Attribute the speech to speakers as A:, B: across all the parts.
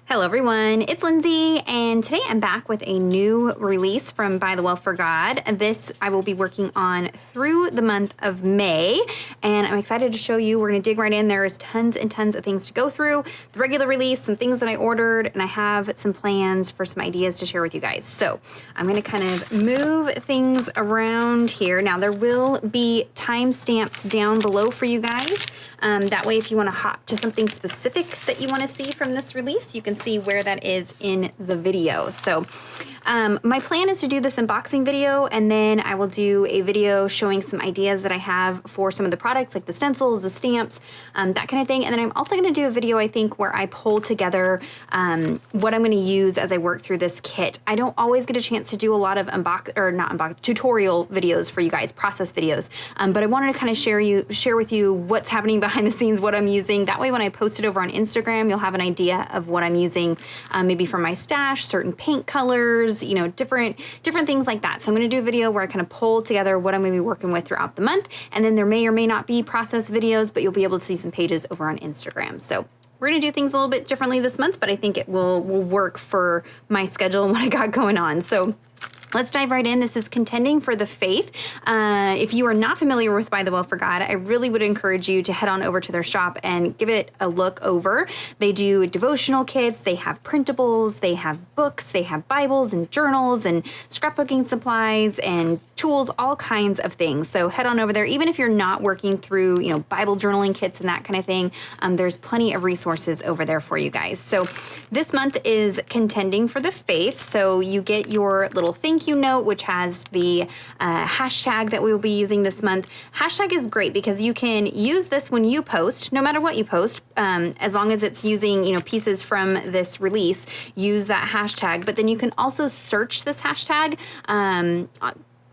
A: Hello everyone, it's Lindsay, and today I'm back with a new release from ByTheWell4God. This I will be working on through the month of May, and I'm excited to show you. We're going to dig right in. There's tons and tons of things to go through. The regular release, some things that I ordered, and I have some plans for some ideas to share with you guys. So I'm going to kind of move things around here. Now there will be timestamps down below for you guys. That way if you want to hop to something specific that you want to see from this release, you can see where that is in the video. So my plan is to do this unboxing video, and then I will do a video showing some ideas that I have for some of the products, like the stencils, the stamps, that kind of thing. And then I'm also going to do a video, I think, where I pull together what I'm going to use as I work through this kit. I don't always get a chance to do a lot of tutorial videos for you guys, process videos, but I wanted to kind of share with you what's happening behind the scenes, what I'm using. That way when I post it over on Instagram, you'll have an idea of what I'm using, maybe from my stash, certain paint colors, you know, different things like that. So I'm going to do a video where I kind of pull together what I'm going to be working with throughout the month, and then there may or may not be process videos, but you'll be able to see some pages over on Instagram. So we're going to do things a little bit differently this month, but I think it will work for my schedule and what I got going on. So let's dive right in. This is Contending for the Faith. If you are not familiar with ByTheWell4God, I really would encourage you to head on over to their shop and give it a look over. They do devotional kits, they have printables, they have books, they have Bibles and journals and scrapbooking supplies and tools, all kinds of things. So head on over there. Even if you're not working through, you know, Bible journaling kits and that kind of thing, there's plenty of resources over there for you guys. So this month is Contending for the Faith. So you get your little thank you note, which has the hashtag that we will be using this month. Hashtag is great because you can use this when you post, no matter what you post, as long as it's using, you know, pieces from this release, use that hashtag. But then you can also search this hashtag,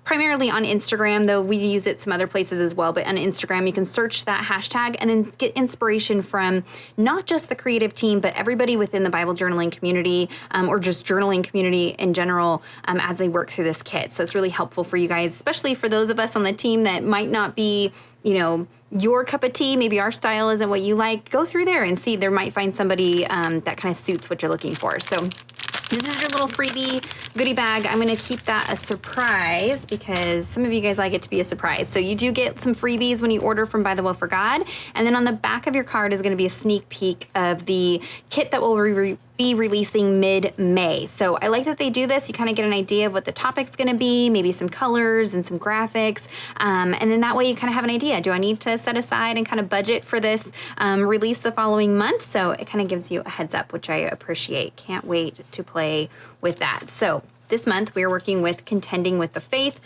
A: primarily on Instagram, though we use it some other places as well. But on Instagram, you can search that hashtag and then get inspiration from not just the creative team, but everybody within the Bible journaling community, or just journaling community in general, as they work through this kit. So it's really helpful for you guys, especially for those of us on the team that might not be, you know, your cup of tea. Maybe our style isn't what you like. Go through there and see. There might find somebody that kind of suits what you're looking for. So this is your little freebie goodie bag. I'm going to keep that a surprise because some of you guys like it to be a surprise. So you do get some freebies when you order from ByTheWell4God. And then on the back of your card is going to be a sneak peek of the kit that will be releasing mid-May. So I like that they do this. You kind of get an idea of what the topic's going to be, maybe some colors and some graphics. And then that way you kind of have an idea. Do I need to set aside and kind of budget for this release the following month? So it kind of gives you a heads up, which I appreciate. Can't wait to play with that. So this month we are working with Contending with the Faith.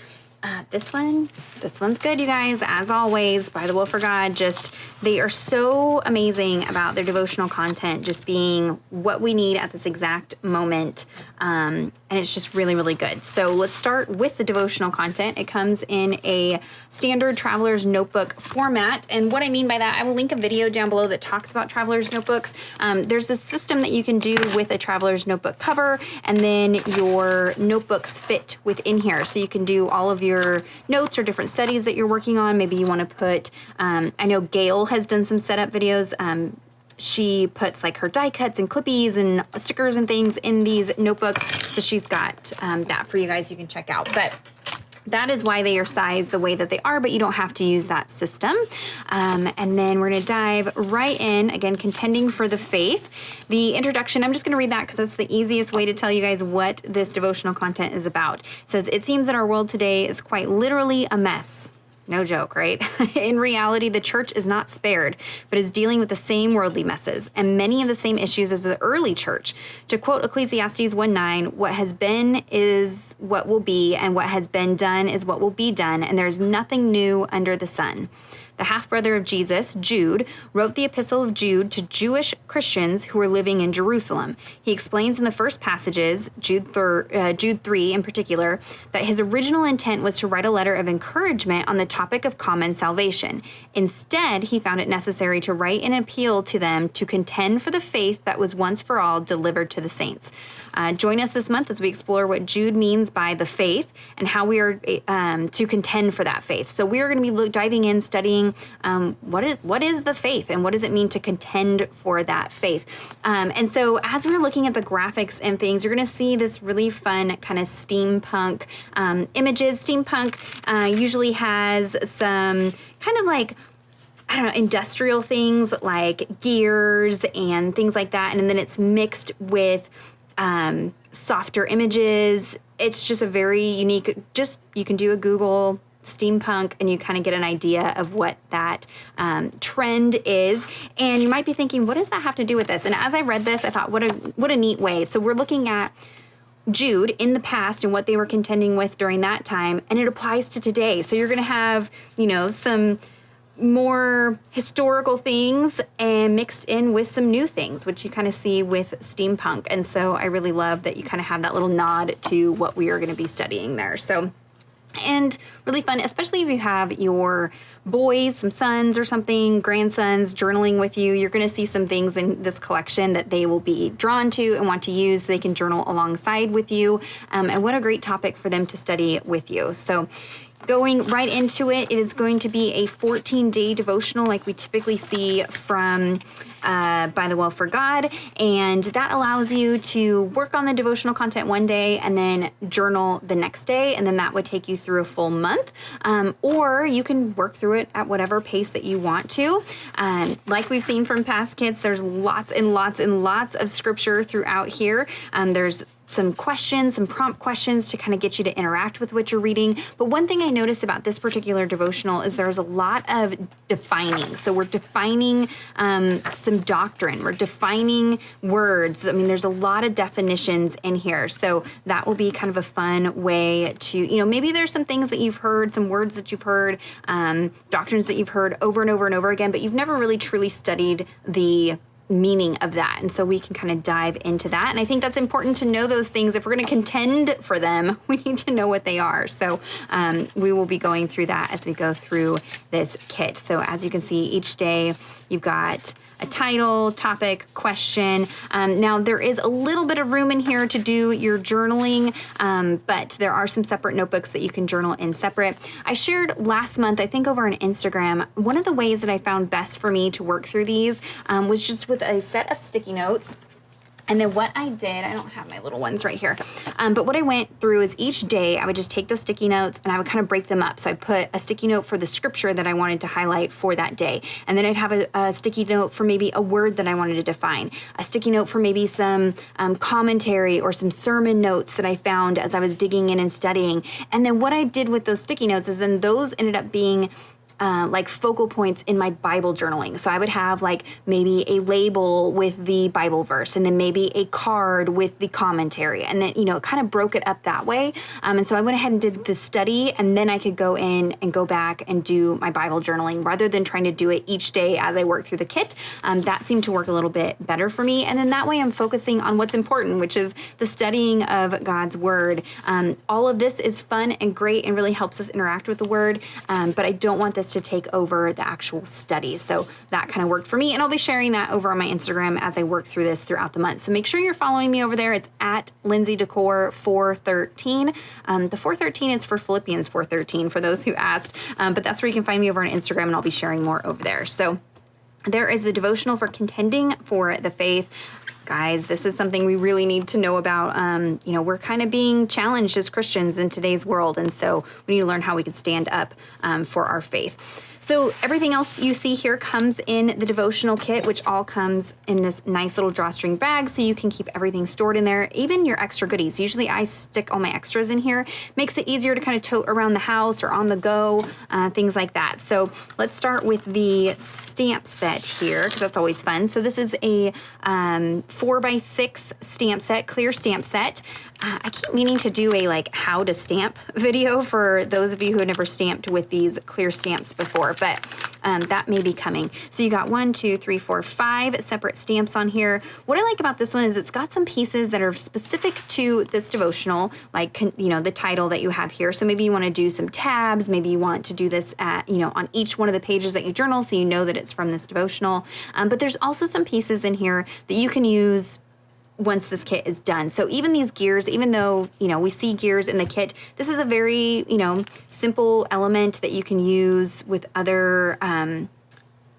A: This one's good, you guys. As always, ByTheWell4God, just, they are so amazing about their devotional content, just being what we need at this exact moment. And it's just really, really good. So let's start with the devotional content. It comes in a standard traveler's notebook format. And what I mean by that, I will link a video down below that talks about traveler's notebooks. There's a system that you can do with a traveler's notebook cover, and then your notebooks fit within here. So you can do all of your notes or different studies that you're working on. Maybe you want to put, I know Gail has done some setup videos. She puts like her die cuts and clippies and stickers and things in these notebooks. So she's got that for you guys you can check out. But that is why they are sized the way that they are, but you don't have to use that system. And then we're going to dive right in, again, Contending for the Faith. The introduction, I'm just going to read that because that's the easiest way to tell you guys what this devotional content is about. It says, it seems that our world today is quite literally a mess. No joke, right? In reality, the church is not spared, but is dealing with the same worldly messes and many of the same issues as the early church. To quote Ecclesiastes 1:9, what has been is what will be, and what has been done is what will be done, and there is nothing new under the sun. The half-brother of Jesus, Jude, wrote the Epistle of Jude to Jewish Christians who were living in Jerusalem. He explains in the first passages, Jude 3 in particular, that his original intent was to write a letter of encouragement on the topic of common salvation. Instead, he found it necessary to write an appeal to them to contend for the faith that was once for all delivered to the saints. Join us this month as we explore what Jude means by the faith and how we are to contend for that faith. So we are going to be diving in, studying studying what is the faith and what does it mean to contend for that faith. And so as we're looking at the graphics and things, you're going to see this really fun kind of steampunk images. Steampunk usually has some kind of like, I don't know, industrial things like gears and things like that. And then it's mixed with softer images. It's just a very unique, you can do a Google steampunk and you kind of get an idea of what that trend is. And you might be thinking, what does that have to do with this? And as I read this, I thought, what a neat way. So we're looking at Jude in the past and what they were contending with during that time, and it applies to today. So you're going to have, some more historical things and mixed in with some new things, which you kind of see with steampunk. And so I really love that you kind of have that little nod to what we are going to be studying there. So, and really fun, especially if you have your boys, some sons or something, grandsons journaling with you. You're going to see some things in this collection that they will be drawn to and want to use so they can journal alongside with you. And what a great topic for them to study with you. So going right into it, it is going to be a 14-day devotional like we typically see from ByTheWell4God, and that allows you to work on the devotional content one day and then journal the next day, and then that would take you through a full month, or you can work through it at whatever pace that you want to. Like we've seen from past kits, there's lots and lots and lots of scripture throughout here. There's some questions, some prompt questions to kind of get you to interact with what you're reading. But one thing I noticed about this particular devotional is there's a lot of defining. So we're defining some doctrine. We're defining words. I mean, there's a lot of definitions in here. So that will be kind of a fun way to, maybe there's some things that you've heard, some words that you've heard, doctrines that you've heard over and over and over again, but you've never really truly studied the meaning of that. And so we can kind of dive into that. And I think that's important to know those things. If we're going to contend for them, we need to know what they are. So we will be going through that as we go through this kit. So as you can see, each day you've got a title, topic, question. Now there is a little bit of room in here to do your journaling, but there are some separate notebooks that you can journal in separate. I shared last month, I think over on Instagram, one of the ways that I found best for me to work through these was just with a set of sticky notes. And then what I did, I don't have my little ones right here, but what I went through is each day I would just take those sticky notes and I would kind of break them up. So I put a sticky note for the scripture that I wanted to highlight for that day. And then I'd have a sticky note for maybe a word that I wanted to define, a sticky note for maybe some commentary or some sermon notes that I found as I was digging in and studying. And then what I did with those sticky notes is then those ended up being like focal points in my Bible journaling. So I would have like maybe a label with the Bible verse and then maybe a card with the commentary. And then, kind of broke it up that way. And so I went ahead and did the study, and then I could go in and go back and do my Bible journaling rather than trying to do it each day as I work through the kit. That seemed to work a little bit better for me. And then that way I'm focusing on what's important, which is the studying of God's word. All of this is fun and great and really helps us interact with the word. But I don't want this to take over the actual study. So that kind of worked for me, and I'll be sharing that over on my Instagram as I work through this throughout the month. So make sure you're following me over there. It's at LindseyDecor 413. The 413 is for Philippians 413 for those who asked, but that's where you can find me over on Instagram, and I'll be sharing more over there. So there is the devotional for contending for the faith. Guys, this is something we really need to know about. We're kind of being challenged as Christians in today's world, and so we need to learn how we can stand up for our faith. So everything else you see here comes in the devotional kit, which all comes in this nice little drawstring bag, so you can keep everything stored in there, even your extra goodies. Usually I stick all my extras in here. Makes it easier to kind of tote around the house or on the go, things like that. So let's start with the stamp set here, because that's always fun. So this is a 4x6 stamp set, clear stamp set. I keep meaning to do a how to stamp video for those of you who have never stamped with these clear stamps before, but that may be coming. So you got 1, 2, 3, 4, 5 separate stamps on here. What I like about this one is it's got some pieces that are specific to this devotional, like the title that you have here. So maybe you want to do some tabs, maybe you want to do this at on each one of the pages that you journal, so you know that it's from this devotional. But there's also some pieces in here that you can use once this kit is done. So even these gears, even though, we see gears in the kit, this is a very, simple element that you can use with other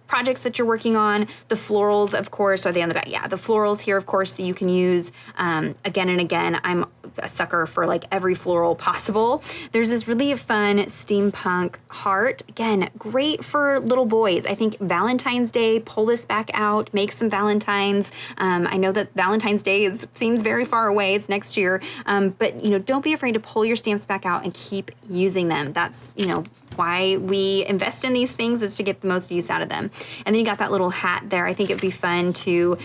A: projects that you're working on. The florals, of course, are they on the back? Yeah, the florals here, of course, that you can use again and again. I'm a sucker for like every floral possible. There's this really fun steampunk heart. Again, great for little boys. I think Valentine's Day, pull this back out, make some Valentines. I know that Valentine's Day seems very far away. It's next year. But, don't be afraid to pull your stamps back out and keep using them. That's, why we invest in these things, is to get the most use out of them. And then you got that little hat there. I think it'd be fun to,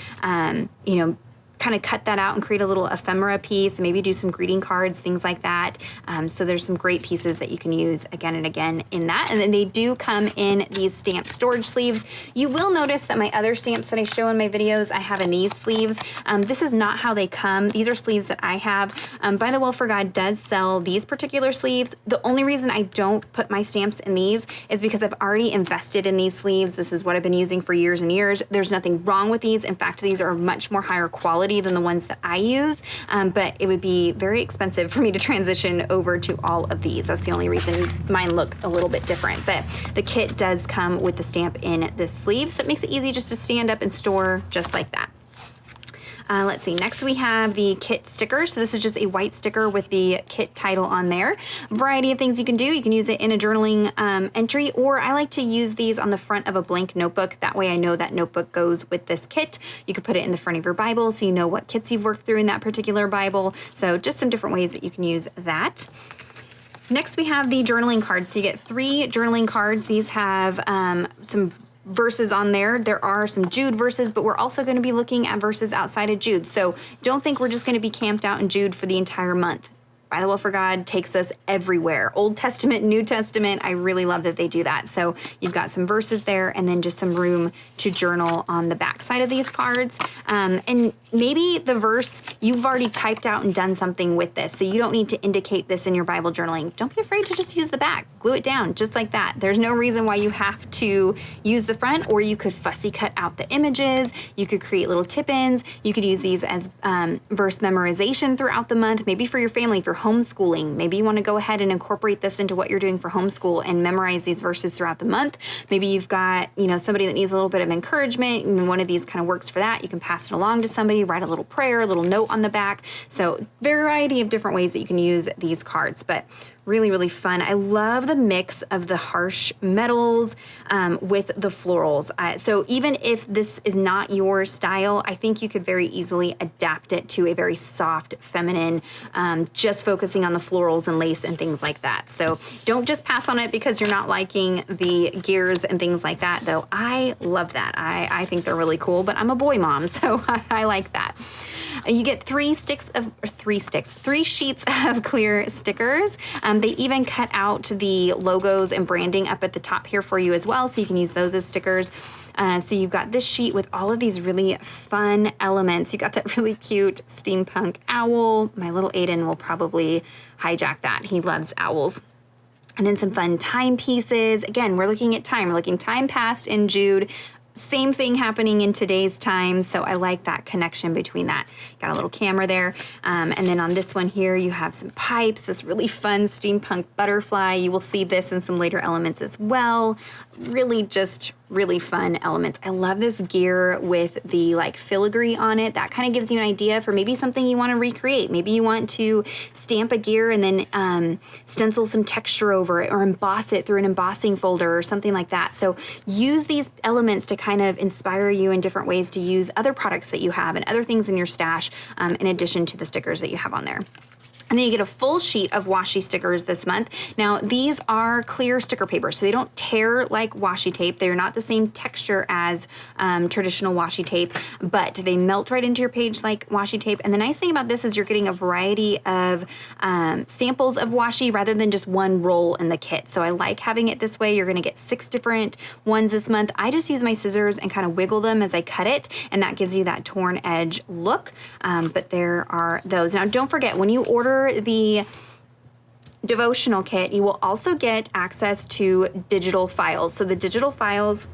A: kind of cut that out and create a little ephemera piece, maybe do some greeting cards, things like that. So there's some great pieces that you can use again and again in that. And then they do come in these stamp storage sleeves. You will notice that my other stamps that I show in my videos, I have in these sleeves. This is not how they come. These are sleeves that I have. ByTheWell4God does sell these particular sleeves. The only reason I don't put my stamps in these is because I've already invested in these sleeves. This is what I've been using for years and years. There's nothing wrong with these. In fact, these are much more higher quality than the ones that I use, but it would be very expensive for me to transition over to all of these. That's the only reason mine look a little bit different, but the kit does come with the stamp in this sleeve, so it makes it easy just to stand up and store just like that. Let's see, next we have the kit sticker. So this is just a white sticker with the kit title on there. Variety of things you can do. You can use it in a journaling entry, or I like to use these on the front of a blank notebook. That way I know that notebook goes with this kit. You could put it in the front of your Bible so you know what kits you've worked through in that particular Bible. So just some different ways that you can use that. Next we have the journaling cards. So you get 3 journaling cards. These have some verses on there. There are some Jude verses, but we're also going to be looking at verses outside of Jude. So don't think we're just going to be camped out in Jude for the entire month. ByTheWell4God takes us everywhere. Old Testament, New Testament. I really love that they do that. So you've got some verses there and then just some room to journal on the back side of these cards. And maybe the verse, you've already typed out and done something with this, so you don't need to indicate this in your Bible journaling. Don't be afraid to just use the back. Glue it down just like that. There's no reason why you have to use the front, or you could fussy cut out the images. You could create little tip-ins. You could use these as verse memorization throughout the month, maybe for your family, for homeschooling. Maybe you want to go ahead and incorporate this into what you're doing for homeschool and memorize these verses throughout the month. Maybe you've got, somebody that needs a little bit of encouragement, and one of these kind of works for that. You can pass it along to somebody, write a little prayer, a little note on the back. So variety of different ways that you can use these cards, but really, really fun. I love the mix of the harsh metals with the florals. So even if this is not your style, I think you could very easily adapt it to a very soft, feminine, just focusing on the florals and lace and things like that. So don't just pass on it because you're not liking the gears and things like that, though. I love that. I think they're really cool, but I'm a boy mom, so I like that. You get 3 sheets of clear stickers. They even cut out the logos and branding up at the top here for you as well, so you can use those as stickers. So you've got this sheet with all of these really fun elements. You've got that really cute steampunk owl. My little Aiden will probably hijack that. He loves owls. And then some fun timepieces. Again, we're looking at time. We're looking time past in Jude. Same thing happening in today's time, so I like that connection between that. Got a little camera there, and then on this one here you have some pipes, this really fun steampunk butterfly. You will see this in some later elements as well. Really just really fun elements. I love this gear with the like filigree on it. That kind of gives you an idea for maybe something you want to recreate. Maybe you want to stamp a gear and then stencil some texture over it, or emboss it through an embossing folder or something like that. So use these elements to kind of inspire you in different ways to use other products that you have and other things in your stash, in addition to the stickers that you have on there. And then you get a full sheet of washi stickers this month. Now, these are clear sticker paper, so they don't tear like washi tape. They're not the same texture as traditional washi tape, but they melt right into your page like washi tape. And the nice thing about this is you're getting a variety of samples of washi rather than just one roll in the kit. So I like having it this way. You're gonna get 6 different ones this month. I just use my scissors and kind of wiggle them as I cut it, and that gives you that torn edge look. But there are those. Now, don't forget, when you order the devotional kit, you will also get access to digital files. So the digital files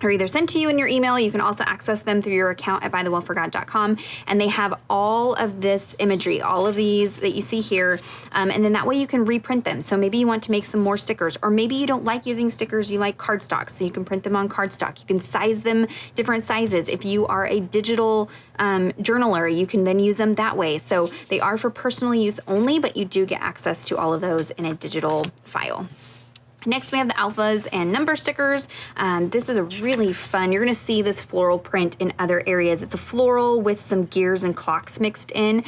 A: are either sent to you in your email. You can also access them through your account at ByTheWell4God.com. And they have all of this imagery, all of these that you see here. And then that way you can reprint them. So maybe you want to make some more stickers, or maybe you don't like using stickers, you like cardstock. So you can print them on cardstock. You can size them different sizes. If you are a digital journaler, you can then use them that way. So they are for personal use only, but you do get access to all of those in a digital file. Next, we have the alphas and number stickers. This is a really fun, you're gonna see this floral print in other areas. It's a floral with some gears and clocks mixed in.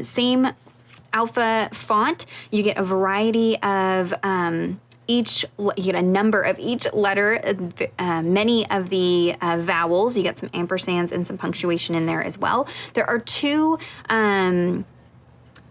A: Same alpha font. You get a variety of you get a number of each letter, many of the vowels. You get some ampersands and some punctuation in there as well. There are two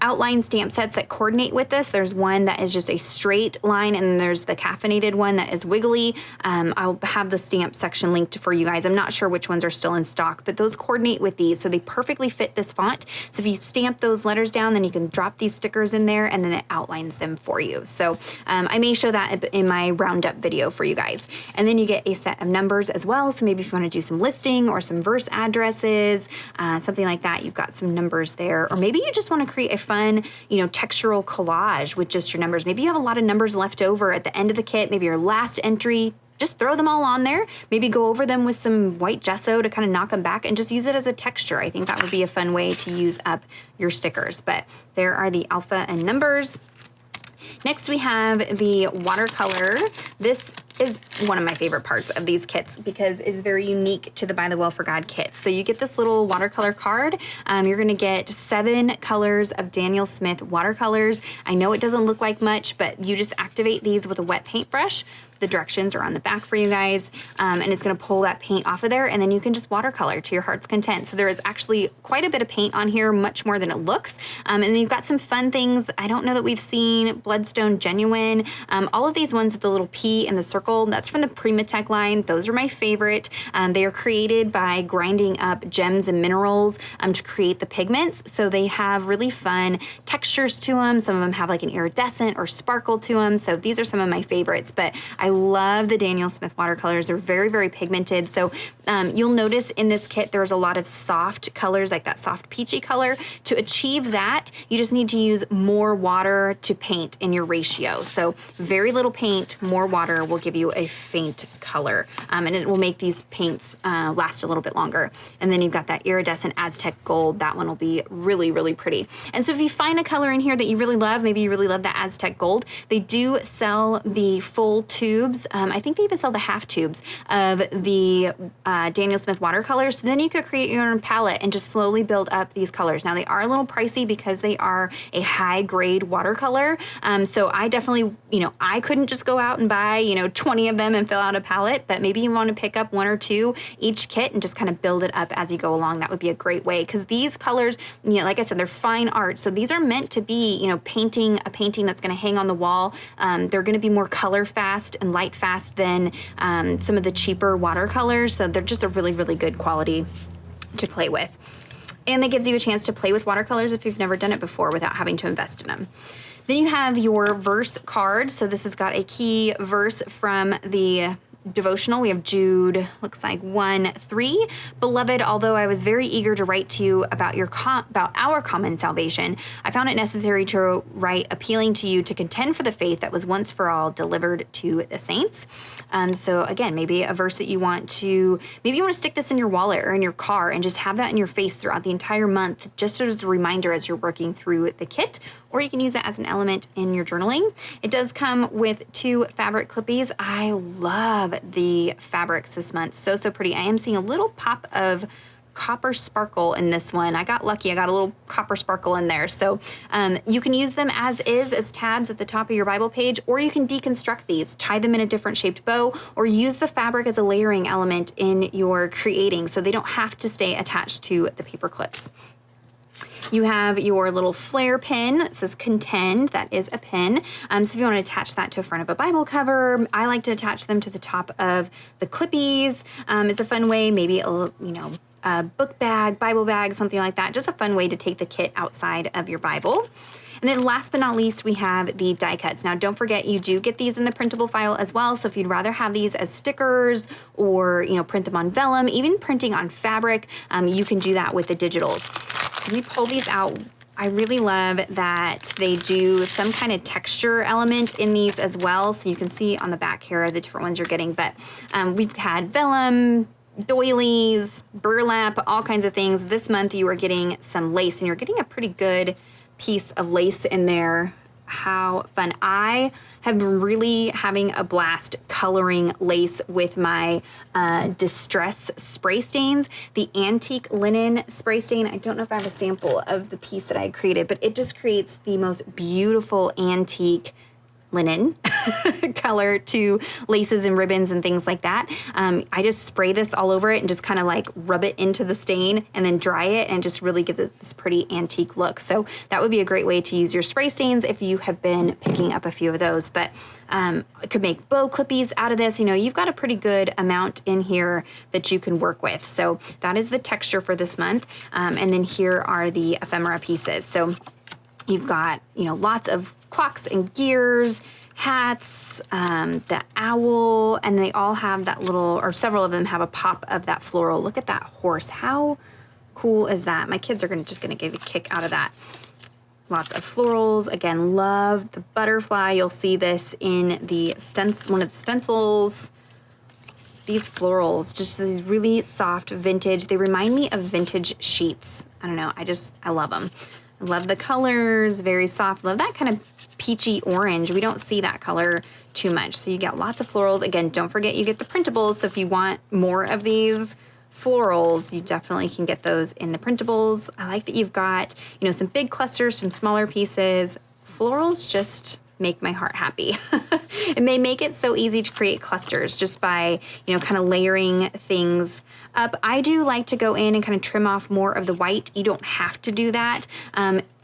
A: outline stamp sets that coordinate with this. There's one that is just a straight line, and then there's the caffeinated one that is wiggly. I'll have the stamp section linked for you guys. I'm not sure which ones are still in stock, but those coordinate with these, so they perfectly fit this font. So if you stamp those letters down, then you can drop these stickers in there, and then it outlines them for you. So I may show that in my roundup video for you guys. And then you get a set of numbers as well. So maybe if you want to do some listing or some verse addresses, something like that, you've got some numbers there. Or maybe you just want to create a fun, textural collage with just your numbers. Maybe you have a lot of numbers left over at the end of the kit, maybe your last entry. Just throw them all on there. Maybe go over them with some white gesso to kind of knock them back and just use it as a texture. I think that would be a fun way to use up your stickers. But there are the alpha and numbers. Next, we have the watercolor. This is one of my favorite parts of these kits because it's very unique to the By the Well for God kits. So you get this little watercolor card. You're gonna get 7 colors of Daniel Smith watercolors. I know it doesn't look like much, but you just activate these with a wet paintbrush. The directions are on the back for you guys, and it's gonna pull that paint off of there, and then you can just watercolor to your heart's content. So there is actually quite a bit of paint on here, much more than it looks. And then you've got some fun things. I don't know that we've seen Bloodstone Genuine. All of these ones with the little P and the circle, that's from the Primatech line. Those are my favorite. They are created by grinding up gems and minerals to create the pigments. So they have really fun textures to them. Some of them have like an iridescent or sparkle to them. So these are some of my favorites, but I love the Daniel Smith watercolors. They're very, very pigmented. So you'll notice in this kit, there's a lot of soft colors, like that soft peachy color. To achieve that, you just need to use more water to paint in your ratio. So very little paint, more water will give you a faint color. And it will make these paints last a little bit longer. And then you've got that iridescent Aztec gold. That one will be really, really pretty. And so if you find a color in here that you really love, maybe you really love that Aztec gold, they do sell the full tubes. I think they even sell the half tubes of the Daniel Smith watercolors. So then you could create your own palette and just slowly build up these colors. Now they are a little pricey because they are a high grade watercolor. So I definitely, I couldn't just go out and buy, 20 of them and fill out a palette, but maybe you want to pick up 1 or 2 each kit and just kind of build it up as you go along. That would be a great way, because these colors, like I said, they're fine art. So these are meant to be, painting a painting that's going to hang on the wall. They're going to be more color fast and light fast than some of the cheaper watercolors. So they're just a really, really good quality to play with. And it gives you a chance to play with watercolors if you've never done it before without having to invest in them. Then you have your verse card. So this has got a key verse from the devotional. We have Jude, looks like 1:3. Beloved, although I was very eager to write to you about our common salvation, I found it necessary to write appealing to you to contend for the faith that was once for all delivered to the saints. So again, maybe a verse that you want to stick this in your wallet or in your car and just have that in your face throughout the entire month, just as a reminder as you're working through the kit, or you can use it as an element in your journaling. It does come with 2 fabric clippies. I love the fabrics this month. So pretty. I am seeing a little pop of copper sparkle in this one. I got lucky. I got a little copper sparkle in there. So you can use them as tabs at the top of your Bible page, or you can deconstruct these, tie them in a different shaped bow, or use the fabric as a layering element in your creating so they don't have to stay attached to the paper clips. You have your little flare pin that says Contend. That is a pin. So if you want to attach that to a front of a Bible cover, I like to attach them to the top of the clippies. It's a fun way, maybe a book bag, Bible bag, something like that. Just a fun way to take the kit outside of your Bible. And then last but not least, we have the die cuts. Now, don't forget, you do get these in the printable file as well. So if you'd rather have these as stickers or, you know, print them on vellum, even printing on fabric, you can do that with the digitals. So let me pull these out. I really love that they do some kind of texture element in these as well. So you can see on the back here the different ones you're getting. But we've had vellum, doilies, burlap, all kinds of things. This month you are getting some lace, and you're getting a pretty good piece of lace in there. How fun. I have been really having a blast coloring lace with my Distress spray stains. The antique linen spray stain, I don't know if I have a sample of the piece that I created, but it just creates the most beautiful antique linen color to laces and ribbons and things like that. I just spray this all over it and just kind of like rub it into the stain and then dry it, and just really gives it this pretty antique look. So that would be a great way to use your spray stains if you have been picking up a few of those. But it could make bow clippies out of this. You know, you've got a pretty good amount in here that you can work with. So that is the texture for this month. And then here are the ephemera pieces. So you've got, you know, lots of clocks and gears, hats, the owl, and they all have that little, or several of them have a pop of that floral. Look at that horse. How cool is that? My kids are just gonna get a kick out of that. Lots of florals. Again, love the butterfly. You'll see this in the stencil, one of the stencils. These florals, just these really soft vintage. They remind me of vintage sheets. I don't know, I love them. I love the colors, very soft. Love that kind of peachy orange. We don't see that color too much. So you get lots of florals. Again, don't forget you get the printables. So if you want more of these florals, you definitely can get those in the printables. I like that you've got, you know, some big clusters, some smaller pieces. Florals just make my heart happy. It may make it so easy to create clusters just by, you know, kind of layering things up. I do like to go in and kind of trim off more of the white. You don't have to do that.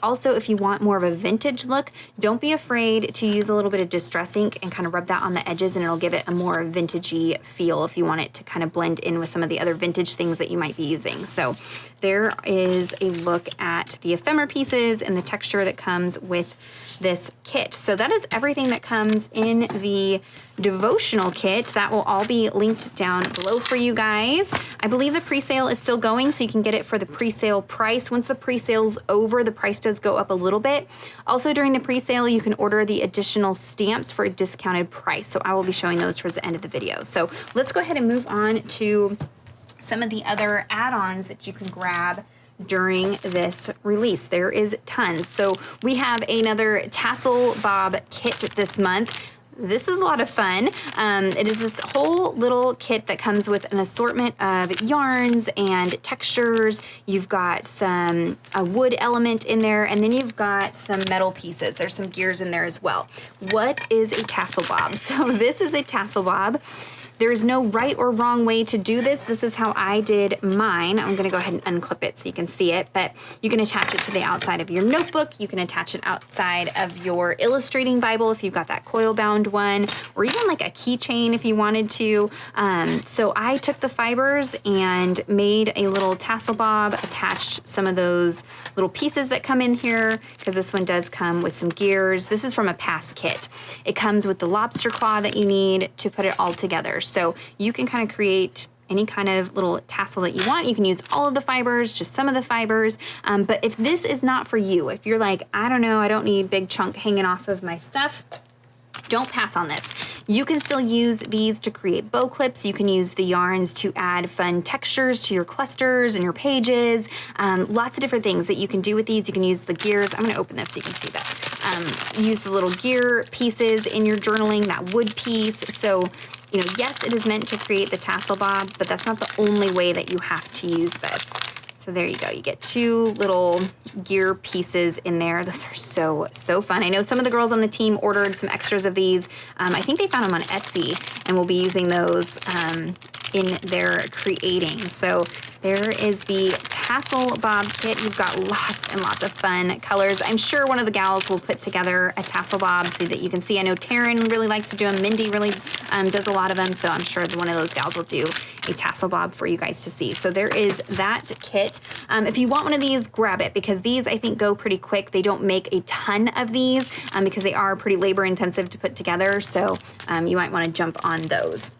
A: Also, if you want more of a vintage look, don't be afraid to use a little bit of Distress ink and kind of rub that on the edges, and it'll give it a more vintagey feel if you want it to kind of blend in with some of the other vintage things that you might be using. So there is a look at the ephemera pieces and the texture that comes with this kit. So that is everything that comes in the devotional kit. That will all be linked down below for you guys. I believe the pre-sale is still going, so you can get it for the pre-sale price. Once the pre-sale's over, the price does go up a little bit. Also, during the pre-sale, you can order the additional stamps for a discounted price. So I will be showing those towards the end of the video. So let's go ahead and move on to some of the other add-ons that you can grab during this release. There is tons. So we have another Tassel Bob Kit this month. This is a lot of fun. It is this whole little kit that comes with an assortment of yarns and textures. You've got a wood element in there, and then you've got some metal pieces. There's some gears in there as well. What is a tassel bob? So this is a tassel bob. There is no right or wrong way to do this. This is how I did mine. I'm gonna go ahead and unclip it so you can see it, but you can attach it to the outside of your notebook. You can attach it outside of your illustrating Bible if you've got that coil bound one, or even like a keychain if you wanted to. So I took the fibers and made a little tassel bob, attached some of those little pieces that come in here, because this one does come with some gears. This is from a past kit. It comes with the lobster claw that you need to put it all together. So you can kind of create any kind of little tassel that you want. You can use all of the fibers, just some of the fibers. But if this is not for you, if you're like, I don't know, I don't need big chunk hanging off of my stuff, don't pass on this. You can still use these to create bow clips. You can use the yarns to add fun textures to your clusters and your pages. Lots of different things that you can do with these. You can use the gears. I'm gonna open this so you can see that. Use the little gear pieces in your journaling, that wood piece. So, you know, yes, it is meant to create the tassel bob, but that's not the only way that you have to use this. So there you go. You get two little gear pieces in there. Those are so fun. I know some of the girls on the team ordered some extras of these. I think they found them on Etsy, and we'll be using those in their creating. So there is the Tassel Bob Kit. You've got lots and lots of fun colors. I'm sure one of the gals will put together a Tassel Bob so that you can see. I know Taryn really likes to do them. Mindy really does a lot of them, so I'm sure one of those gals will do a Tassel Bob for you guys to see. So there is that kit. If you want one of these, grab it, because these I think go pretty quick. They don't make a ton of these because they are pretty labor intensive to put together, so you might want to jump on those.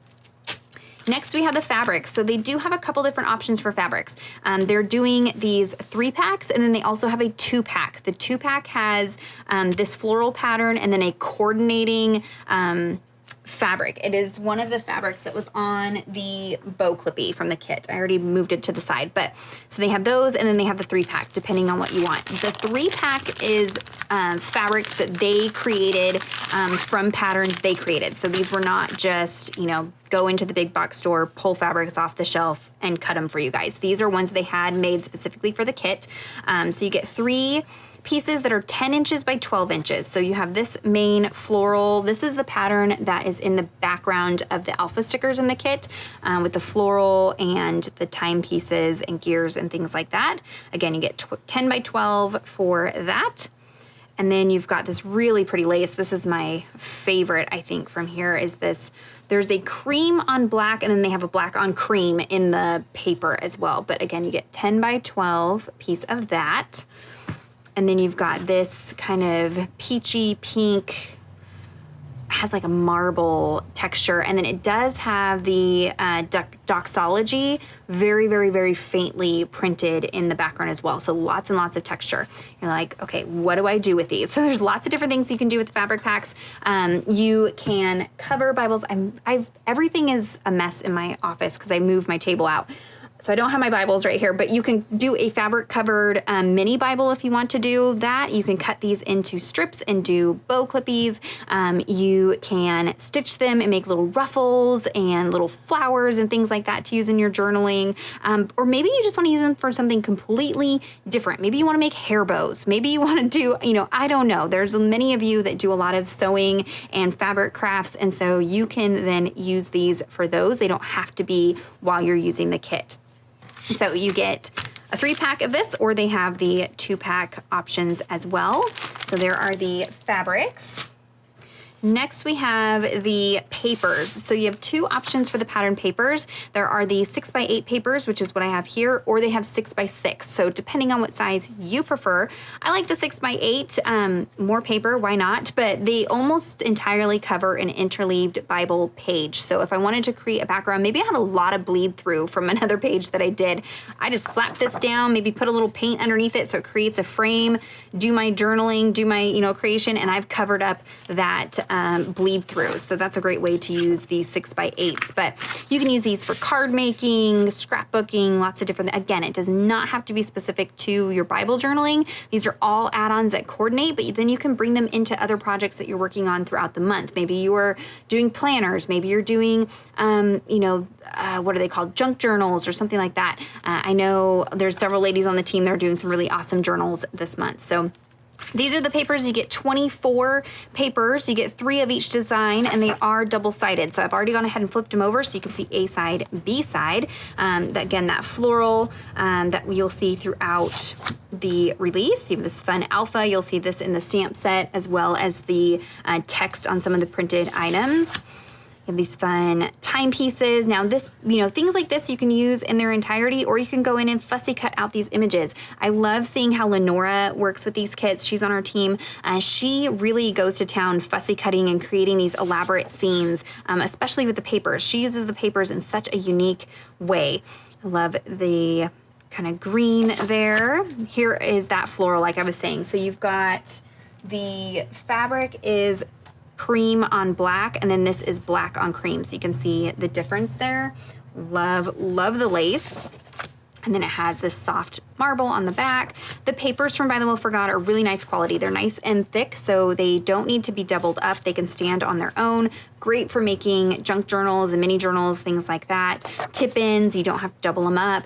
A: Next, we have the fabrics. So they do have a couple different options for fabrics. They're doing these 3-packs, and then they also have a 2-pack. The 2-pack has this floral pattern and then a coordinating fabric. It is one of the fabrics that was on the bow clippy from the kit. I already moved it to the side, but so they have those, and then they have the 3-pack depending on what you want. The 3-pack is fabrics that they created from patterns they created. So these were not just, go into the big box store, pull fabrics off the shelf and cut them for you guys. These are ones they had made specifically for the kit. So you get 3 pieces that are 10 inches by 12 inches. So you have this main floral. This is the pattern that is in the background of the alpha stickers in the kit with the floral and the timepieces and gears and things like that. Again, you get 10 by 12 for that. And then you've got this really pretty lace. This is my favorite, I think, from here is this. There's a cream on black, and then they have a black on cream in the paper as well. But again, you get 10 by 12 piece of that. And then you've got this kind of peachy pink, has like a marble texture. And then it does have the doxology very, very, very faintly printed in the background as well. So lots and lots of texture. You're like, okay, what do I do with these? So there's lots of different things you can do with the fabric packs. You can cover Bibles. Everything is a mess in my office because I moved my table out. So I don't have my Bibles right here, but you can do a fabric covered mini Bible if you want to do that. You can cut these into strips and do bow clippies. You can stitch them and make little ruffles and little flowers and things like that to use in your journaling. Or maybe you just want to use them for something completely different. Maybe you want to make hair bows. Maybe you want to do, I don't know. There's many of you that do a lot of sewing and fabric crafts, and so you can then use these for those. They don't have to be while you're using the kit. So you get a 3-pack of this, or they have the 2-pack options as well. So there are the fabrics. Next, we have the papers. So you have 2 options for the pattern papers. There are the 6x8 papers, which is what I have here, or they have 6x6. So depending on what size you prefer, I like the 6x8, more paper, why not? But they almost entirely cover an interleaved Bible page. So if I wanted to create a background, maybe I had a lot of bleed through from another page that I did. I just slap this down, maybe put a little paint underneath it so it creates a frame, do my journaling, do my, creation, and I've covered up that bleed through. So that's a great way to use these 6x8s. But you can use these for card making, scrapbooking, lots of different, again, it does not have to be specific to your Bible journaling. These are all add-ons that coordinate, but then you can bring them into other projects that you're working on throughout the month. Maybe you are doing planners, maybe you're doing, what are they called? Junk journals or something like that. I know there's several ladies on the team that are doing some really awesome journals this month. So these are the papers. You get 24 papers. You get 3 of each design, and they are double-sided. So I've already gone ahead and flipped them over so you can see A side, B side. That floral that you'll see throughout the release. You have this fun alpha. You'll see this in the stamp set as well as the text on some of the printed items. You have these fun timepieces. Now this, things like this you can use in their entirety, or you can go in and fussy cut out these images. I love seeing how Lenora works with these kits. She's on our team. She really goes to town fussy cutting and creating these elaborate scenes, especially with the papers. She uses the papers in such a unique way. I love the kind of green there. Here is that floral, like I was saying. So you've got the fabric is cream on black, and then this is black on cream, so you can see the difference there. Love the lace. And then it has this soft marble on the back. The papers from ByTheWell4God are really nice quality. They're nice and thick, so they don't need to be doubled up. They can stand on their own. Great for making junk journals and mini journals, things like that. Tip-ins, you don't have to double them up.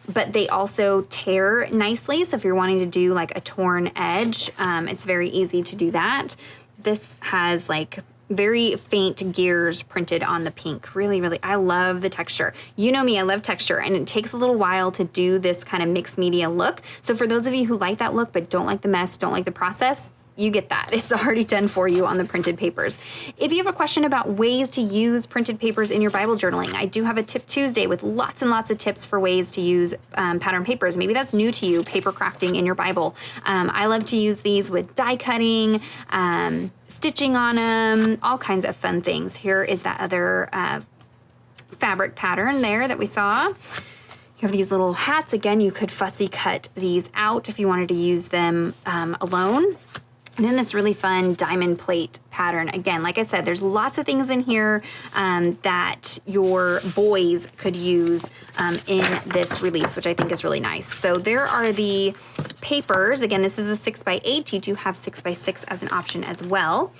A: But they also tear nicely, so if you're wanting to do like a torn edge, it's very easy to do that. This has like very faint gears printed on the pink. Really, really, I love the texture. You know me, I love texture, and it takes a little while to do this kind of mixed media look. So for those of you who like that look but don't like the mess, don't like the process, you get that. It's already done for you on the printed papers. If you have a question about ways to use printed papers in your Bible journaling, I do have a Tip Tuesday with lots and lots of tips for ways to use pattern papers. Maybe that's new to you, paper crafting in your Bible. I love to use these with die cutting, stitching on them, all kinds of fun things. Here is that other fabric pattern there that we saw. You have these little hats. Again, you could fussy cut these out if you wanted to use them alone. And then this really fun diamond plate pattern. Again, like I said, there's lots of things in here that your boys could use in this release, which I think is really nice. So there are the papers. Again, this is the 6x8. You do have 6x6 as an option as well.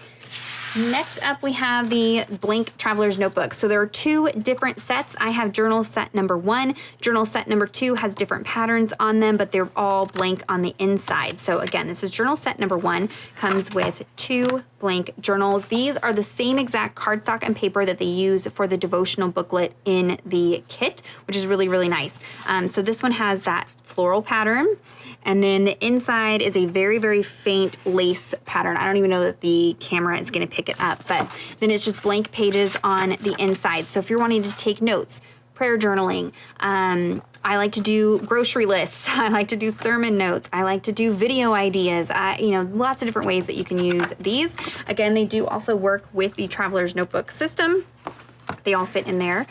A: Next up, we have the blank traveler's notebook. So there are two different sets. I have journal set number 1. Journal set number 2 has different patterns on them, but they're all blank on the inside. So again, this is journal set number 1, comes with 2 blank journals. These are the same exact cardstock and paper that they use for the devotional booklet in the kit, which is really, really nice. So this one has that floral pattern. And then the inside is a very, very faint lace pattern. I don't even know that the camera is going to pick it up, but then it's just blank pages on the inside. So if you're wanting to take notes, prayer journaling, I like to do grocery lists. I like to do sermon notes. I like to do video ideas. Lots of different ways that you can use these. Again, they do also work with the Traveler's Notebook system. They all fit in there.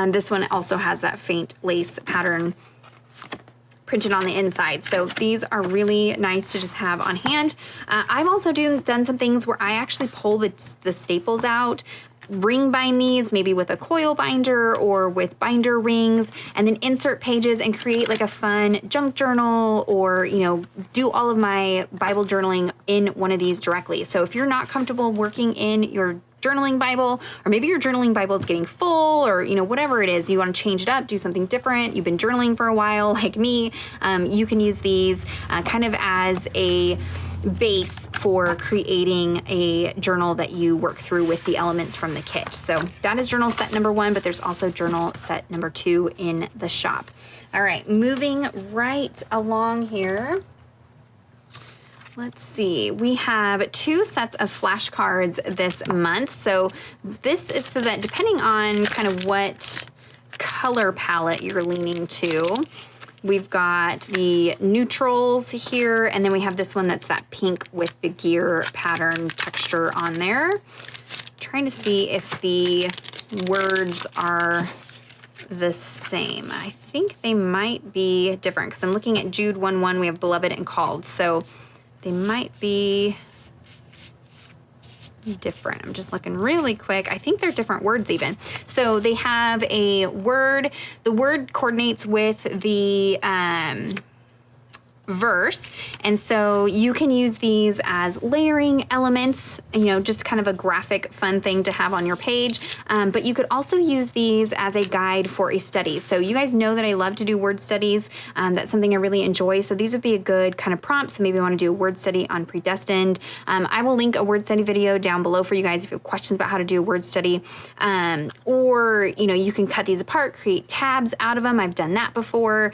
A: This one also has that faint lace pattern printed on the inside. So these are really nice to just have on hand. I've also done some things where I actually pull the staples out, ring bind these, maybe with a coil binder or with binder rings, and then insert pages and create like a fun junk journal, or, do all of my Bible journaling in one of these directly. So if you're not comfortable working in your journaling Bible, or maybe your journaling Bible is getting full, or whatever it is, you want to change it up, do something different, you've been journaling for a while like me, you can use these kind of as a base for creating a journal that you work through with the elements from the kit. So that is journal set number 1, but there's also journal set number 2 in the shop. All right, moving right along here. Let's see, we have 2 sets of flashcards this month. So this is so that depending on kind of what color palette you're leaning to, we've got the neutrals here, and then we have this one that's that pink with the gear pattern texture on there. Trying to see if the words are the same. I think they might be different because I'm looking at Jude 1:1, we have beloved and called. So they might be different. I'm just looking really quick. I think they're different words even. So they have a word. The word coordinates with the verse, and so you can use these as layering elements, just kind of a graphic fun thing to have on your page, but you could also use these as a guide for a study. So you guys know that I love to do word studies. That's something I really enjoy, so these would be a good kind of prompt. So maybe you want to do a word study on predestined. I will link a word study video down below for you guys if you have questions about how to do a word study, or you can cut these apart, create tabs out of them. I've done that before.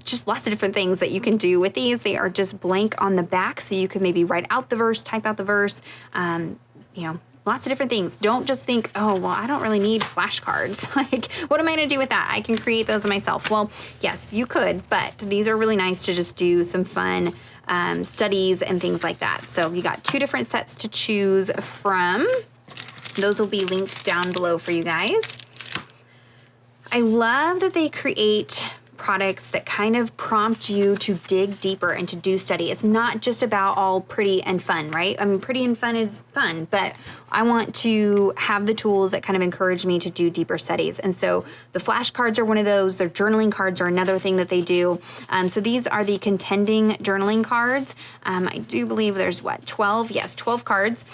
A: Just lots of different things that you can do with these. They are just blank on the back, so you could maybe write out the verse, type out the verse, lots of different things. Don't just think, oh, well, I don't really need flashcards. Like, what am I going to do with that? I can create those myself. Well, yes, you could, but these are really nice to just do some fun studies and things like that. So you got 2 different sets to choose from. Those will be linked down below for you guys. I love that they create products that kind of prompt you to dig deeper and to do study. It's not just about all pretty and fun, right? I mean, pretty and fun is fun, but I want to have the tools that kind of encourage me to do deeper studies. And so the flashcards are one of those. Their journaling cards are another thing that they do. So these are the Contending journaling cards. I do believe there's 12? Yes, 12 cards.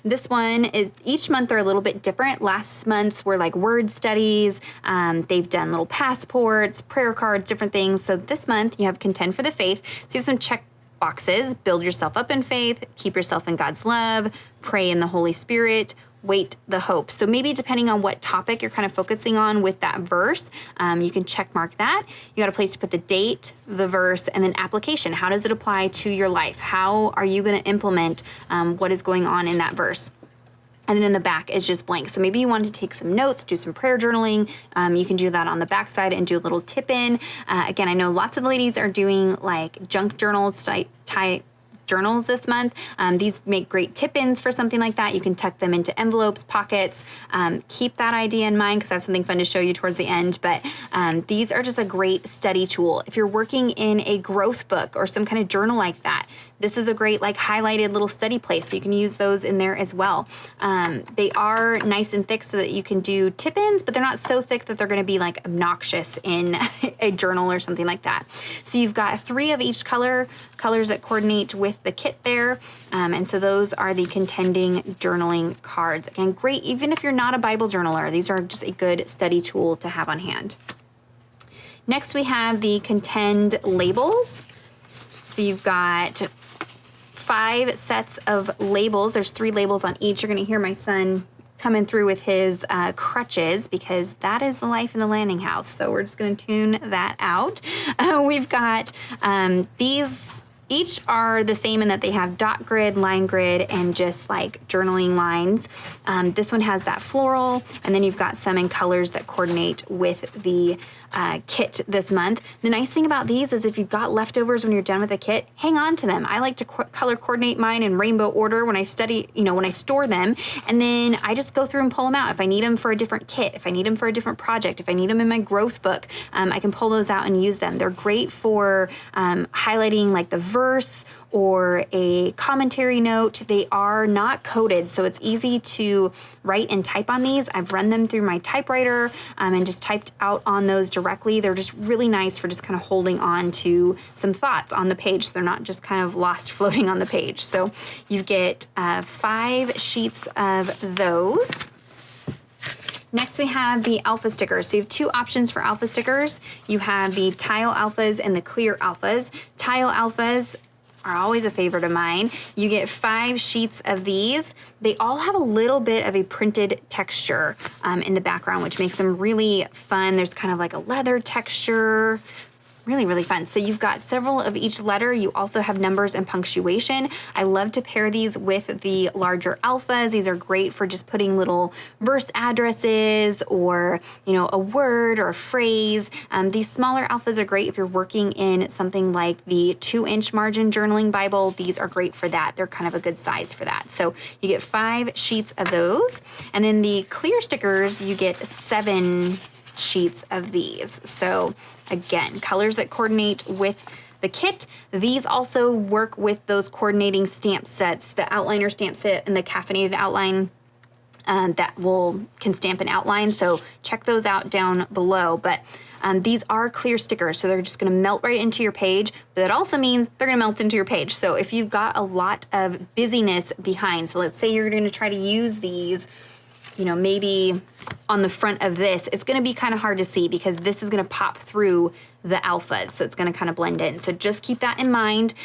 A: This one, each month they're a little bit different. Last month's were like word studies. They've done little passports, prayer cards, different things. So this month you have Contend for the Faith. So you have some check boxes: build yourself up in faith, keep yourself in God's love, pray in the Holy Spirit, Wait the hope. So maybe depending on what topic you're kind of focusing on with that verse, you can check mark that. You got a place to put the date, the verse, and then application. How does it apply to your life? How are you going to implement what is going on in that verse? And then in the back is just blank. So maybe you want to take some notes, do some prayer journaling. You can do that on the back side and do a little tip in. Again, I know lots of ladies are doing like junk journals type journals this month. These make great tip-ins for something like that. You can tuck them into envelopes, pockets. Keep that idea in mind because I have something fun to show you towards the end. But these are just a great study tool. If you're working in a growth book or some kind of journal like that, this is a great like highlighted little study place. So you can use those in there as well. They are nice and thick so that you can do tip-ins, but they're not so thick that they're going to be like obnoxious in a journal or something like that. So you've got 3 of each colors that coordinate with the kit there. And so those are the Contending journaling cards. Again, great, even if you're not a Bible journaler, these are just a good study tool to have on hand. Next, we have the Contend labels. So you've got 5 sets of labels. There's 3 labels on each. You're going to hear my son coming through with his crutches because that is the life in the landing house. So we're just going to tune that out. We've got these. Each are the same in that they have dot grid, line grid, and just like journaling lines. This one has that floral, and then you've got some in colors that coordinate with the kit this month. The nice thing about these is if you've got leftovers when you're done with the kit, hang on to them. I like to color coordinate mine in rainbow order when I study, when I store them, and then I just go through and pull them out. If I need them for a different kit, if I need them for a different project, if I need them in my growth book, I can pull those out and use them. They're great for highlighting like the verse or a commentary note. They are not coded, so it's easy to write and type on these. I've run them through my typewriter and just typed out on those directly. They're just really nice for just kind of holding on to some thoughts on the page. So they're not just kind of lost floating on the page. So you get 5 sheets of those. Next, we have the alpha stickers. So you have 2 options for alpha stickers. You have the tile alphas and the clear alphas. Tile alphas are always a favorite of mine. You get 5 sheets of these. They all have a little bit of a printed texture in the background, which makes them really fun. There's kind of like a leather texture. Really, really fun. So you've got several of each letter. You also have numbers and punctuation. I love to pair these with the larger alphas. These are great for just putting little verse addresses or, a word or a phrase. These smaller alphas are great if you're working in something like the 2-inch margin journaling Bible. These are great for that. They're kind of a good size for that. So you get 5 sheets of those. And then the clear stickers, you get 7 sheets of these. So again, colors that coordinate with the kit. These also work with those coordinating stamp sets, the outliner stamp set and the caffeinated outline that can stamp an outline. So check those out down below. But these are clear stickers, so they're just going to melt right into your page. But that also means they're going to melt into your page. So if you've got a lot of busyness behind, so let's say you're going to try to use these maybe on the front of this, it's going to be kind of hard to see because this is going to pop through the alphas. So it's going to kind of blend in. So just keep that in mind.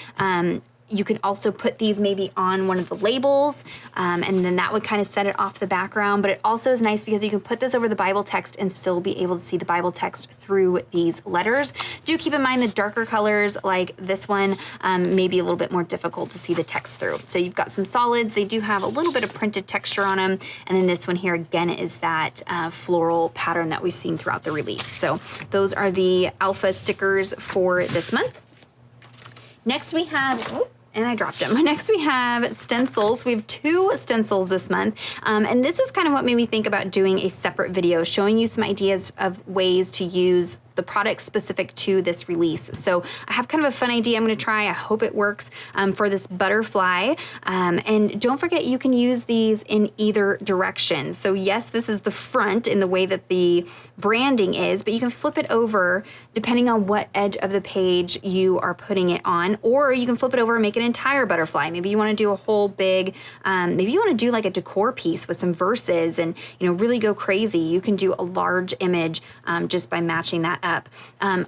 A: You could also put these maybe on one of the labels, and then that would kind of set it off the background. But it also is nice because you can put this over the Bible text and still be able to see the Bible text through these letters. Do keep in mind the darker colors like this one may be a little bit more difficult to see the text through. So you've got some solids. They do have a little bit of printed texture on them. And then this one here again is that floral pattern that we've seen throughout the release. So those are the alpha stickers for this month. Next we have, and I dropped them. Next we have stencils. We have 2 stencils this month. And this is kind of what made me think about doing a separate video, showing you some ideas of ways to use the product specific to this release. So I have kind of a fun idea I'm going to try. I hope it works for this butterfly. And don't forget you can use these in either direction. So yes, this is the front in the way that the branding is, but you can flip it over depending on what edge of the page you are putting it on, or you can flip it over and make an entire butterfly. Maybe you want to do a whole big, maybe you want to do like a decor piece with some verses and really go crazy. You can do a large image just by matching that up.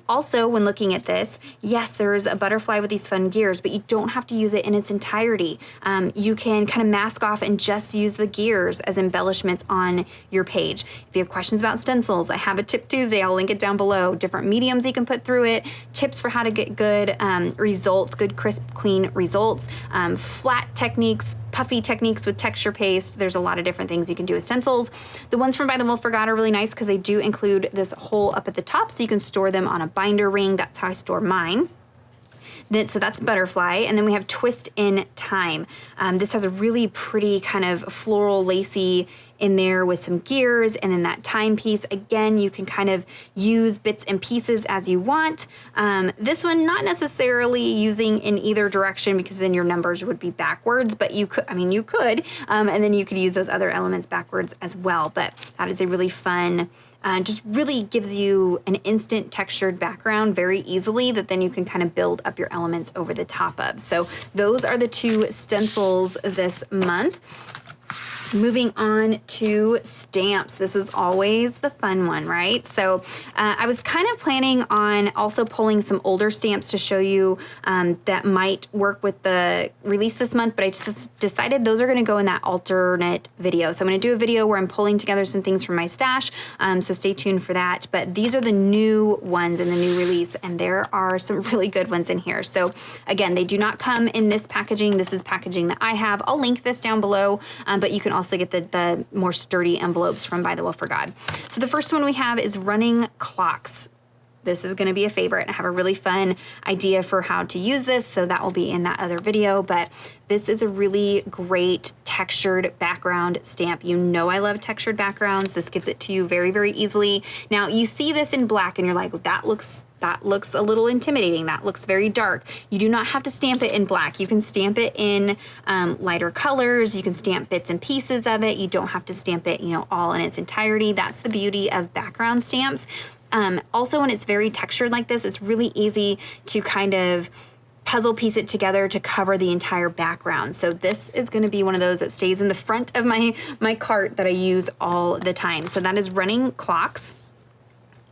A: Also, when looking at this, yes, there's a butterfly with these fun gears, but you don't have to use it in its entirety. You can kind of mask off and just use the gears as embellishments on your page. If you have questions about stencils, I have a Tip Tuesday. I'll link it down below. Different mediums you can put through it, tips for how to get good results, good crisp, clean results, flat techniques, puffy techniques with texture paste. There's a lot of different things you can do with stencils. The ones from ByTheWell4God are really nice because they do include this hole up at the top so you can store them on a binder ring. That's how I store mine. So that's butterfly, and then we have twist in time. This has a really pretty kind of floral lacy in there with some gears, and then that timepiece. Again, you can kind of use bits and pieces as you want. This one, not necessarily using in either direction because then your numbers would be backwards, but you could, and then you could use those other elements backwards as well. But that is a really fun, just really gives you an instant textured background very easily that then you can kind of build up your elements over the top of. So those are the two stencils this month. Moving on to stamps. This is always the fun one, right? So I was kind of planning on also pulling some older stamps to show you that might work with the release this month, but I just decided those are going to go in that alternate video. So I'm going to do a video where I'm pulling together some things from my stash, so stay tuned for that. But these are the new ones in the new release, and there are some really good ones in here. So again, they do not come in this packaging. This is packaging that I have. I'll link this down below, but you can also get the more sturdy envelopes from ByTheWell4God. So the first one we have is running clocks. This is going to be a favorite. I have a really fun idea for how to use this, so that will be in that other video, but this is a really great textured background stamp. You know I love textured backgrounds. This gives it to you very, very easily. Now, you see this in black and you're like, that looks a little intimidating. That looks very dark. You do not have to stamp it in black. You can stamp it in lighter colors. You can stamp bits and pieces of it. You don't have to stamp it, all in its entirety. That's the beauty of background stamps. Also, when it's very textured like this, it's really easy to kind of puzzle piece it together to cover the entire background. So this is going to be one of those that stays in the front of my cart that I use all the time. So that is running clocks.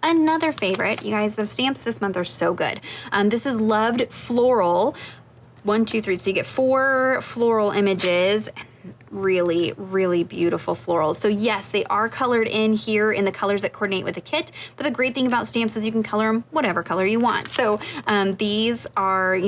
A: Another favorite, you guys, those stamps this month are so good. This is Loved Floral. 1, 2, 3. So you get 4 floral images. Really, really beautiful florals. So yes, they are colored in here in the colors that coordinate with the kit, but the great thing about stamps is you can color them whatever color you want. So these are,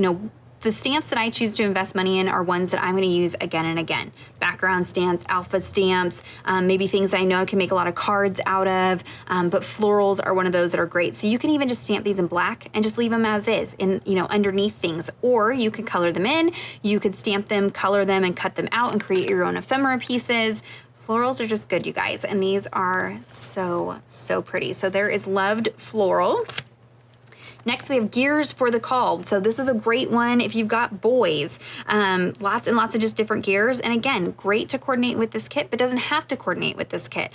A: the stamps that I choose to invest money in are ones that I'm going to use again and again. Background stamps, alpha stamps, maybe things I know I can make a lot of cards out of, but florals are one of those that are great. So you can even just stamp these in black and just leave them as is in, underneath things, or you could color them in, you could stamp them, color them, and cut them out and create your own ephemera pieces. Florals are just good, you guys, and these are so, so pretty. So there is Loved Floral. Next, we have Gears for the Called. So this is a great one if you've got boys. Lots and lots of just different gears. And again, great to coordinate with this kit, but doesn't have to coordinate with this kit.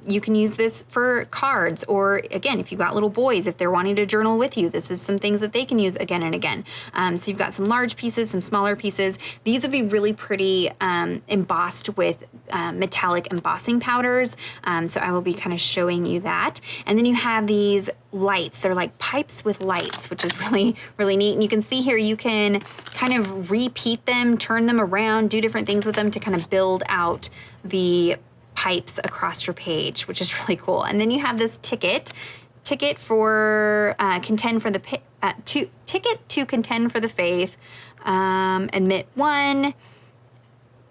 A: You can use this for cards, or again, if you've got little boys, if they're wanting to journal with you, this is some things that they can use again and again. So you've got some large pieces, some smaller pieces. These would be really pretty embossed with metallic embossing powders. So I will be kind of showing you that. And then you have these lights. They're like pipes with lights, which is really, really neat. And you can see here, you can kind of repeat them, turn them around, do different things with them to kind of build out the pipes across your page, which is really cool. And then you have this ticket for contend for the ticket to contend for the faith, admit one.